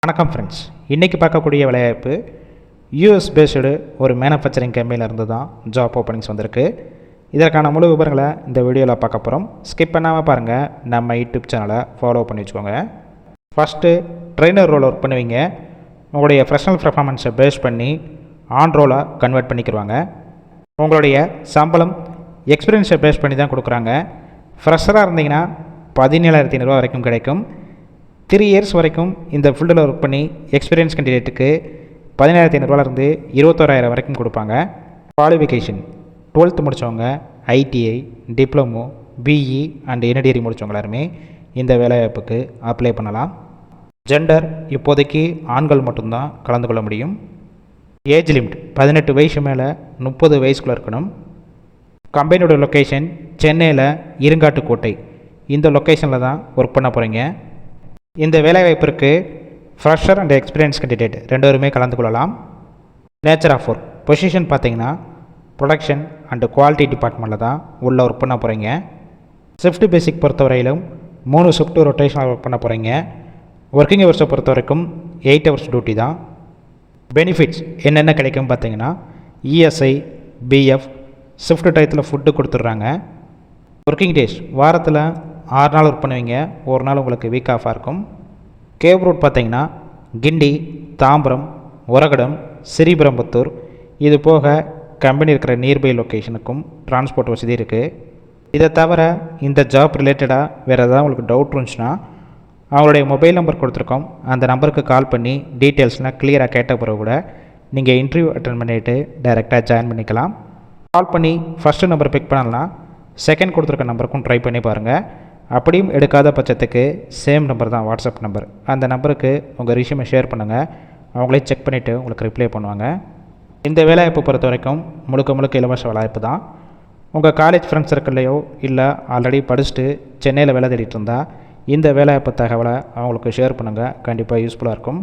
வணக்கம் ஃப்ரெண்ட்ஸ், இன்றைக்கி பார்க்கக்கூடிய வேலைவாய்ப்பு யூஎஸ் பேஸ்டு ஒரு மேனுஃபேக்சரிங் கம்பெனியில் இருந்து தான் ஜாப் ஓப்பனிங்ஸ் வந்திருக்கு. இதற்கான முழு விவரங்களை இந்த வீடியோவில் பார்க்க போகிறோம். ஸ்கிப் பண்ணாமல் பாருங்கள். நம்ம யூடியூப் சேனலை ஃபாலோ பண்ணி வச்சுக்கோங்க. ஃபஸ்ட்டு ட்ரெயினர் ரோல் ஒர்க் பண்ணுவீங்க. உங்களுடைய ப்ரொஃபஷனல் பர்ஃபார்மன்ஸை பேஸ் பண்ணி ஆன் ரோலாக கன்வெர்ட் பண்ணிக்கிடுவாங்க. உங்களுடைய சம்பளம் எக்ஸ்பீரியன்ஸை பேஸ் பண்ணி தான் கொடுக்குறாங்க. ஃப்ரெஷராக இருந்தீங்கன்னா 17,500 வரைக்கும் கிடைக்கும். 3 இயர்ஸ் வரைக்கும் இந்த ஃபீல்டில் ஒர்க் பண்ணி எக்ஸ்பீரியன்ஸ் கேண்டிடேட்டுக்கு 17,500 21,000 வரைக்கும் கொடுப்பாங்க. குவாலிஃபிகேஷன் 12th முடித்தவங்க, ITI, diploma, BE and any degree முடித்தவங்க எல்லாருமே இந்த வேலைவாய்ப்புக்கு அப்ளை பண்ணலாம். ஜெண்டர் இப்போதைக்கு ஆண்கள் மட்டும்தான் கலந்து கொள்ள முடியும். ஏஜ் லிமிட் 18 வயசு மேலே 30 வயசுக்குள்ளே இருக்கணும். கம்பெனியோட லொக்கேஷன் சென்னையில் இருங்காட்டுக்கோட்டை, இந்த லொக்கேஷனில் தான் ஒர்க் பண்ண போகிறீங்க. இந்த வேலைவாய்ப்பிற்கு ஃப்ரெஷர் அண்ட் எக்ஸ்பீரியன்ஸ் கேண்டிடேட் 2 பேருமே கலந்து கொள்ளலாம். நேச்சர் ஆஃப் ஒர்க் பொசிஷன் பார்த்தீங்கன்னா ப்ரொடக்ஷன் அண்ட் குவாலிட்டி டிபார்ட்மெண்ட்டில் தான் உள்ள ஒர்க் பண்ண போகிறீங்க. ஷிஃப்ட் பேசிக் பொறுத்தவரையிலும் 3 ஷிஃப்ட் ரொட்டேஷனாக ஒர்க் பண்ண போகிறீங்க. ஒர்க்கிங் ஹவர்ஸை பொறுத்த வரைக்கும் 8 ஹவர்ஸ் டியூட்டி தான். பெனிஃபிட்ஸ் என்னென்ன கிடைக்கும் பார்த்தீங்கன்னா இஎஸ்ஐ, பிஎஃப், ஷிஃப்ட் டயத்தில் ஃபுட்டு கொடுத்துட்றாங்க. ஒர்க்கிங் டேஸ் வாரத்தில் 6 நாள் ஒர்க் பண்ணுவீங்க. ஒரு நாள் உங்களுக்கு வீக் ஆஃபாக இருக்கும். கேவ் ரோட் பார்த்தீங்கன்னா கிண்டி, தாம்பரம், உரகடம், ஸ்ரீபெரும்புத்தூர், இது போக கம்பெனி இருக்கிற நியர்பை லொக்கேஷனுக்கும் டிரான்ஸ்போர்ட் வசதி இருக்குது. இதை தவிர இந்த ஜாப் ரிலேட்டடாக வேறு ஏதாவது உங்களுக்கு டவுட் இருந்துச்சுன்னா அவங்களுடைய மொபைல் நம்பர் கொடுத்துருக்கோம். அந்த நம்பருக்கு கால் பண்ணி டீட்டெயில்ஸ்லாம் கிளியராக கேட்ட பிறகு கூட நீங்கள் இன்டர்வியூ அட்டன் பண்ணிவிட்டு டைரெக்டாக ஜாயின் பண்ணிக்கலாம். கால் பண்ணி ஃபஸ்ட்டு நம்பர் பிக் பண்ணலாம், செகண்ட் கொடுத்துருக்க நம்பருக்கும் ட்ரை பண்ணி பாருங்கள். அப்படியும் எடுக்காத பட்சத்துக்கு சேம் நம்பர் தான் வாட்ஸ்அப் நம்பர், அந்த நம்பருக்கு உங்கள் ரெஸ்யூமை ஷேர் பண்ணுங்கள். அவங்களே செக் பண்ணிவிட்டு உங்களுக்கு ரிப்ளை பண்ணுவாங்க. இந்த வேலைவாய்ப்பு பொறுத்த வரைக்கும் முழுக்க இலவச வேலைவாய்ப்பு தான். உங்கள் காலேஜ் ஃப்ரெண்ட்ஸ் சர்க்கிள்லையோ இல்லை ஆல்ரெடி படிச்சுட்டு சென்னையில் வேலை தேடிட்டு இருந்தால் இந்த வேலைவாய்ப்பு தகவலை அவங்களுக்கு ஷேர் பண்ணுங்கள். கண்டிப்பாக யூஸ்ஃபுல்லாக இருக்கும்.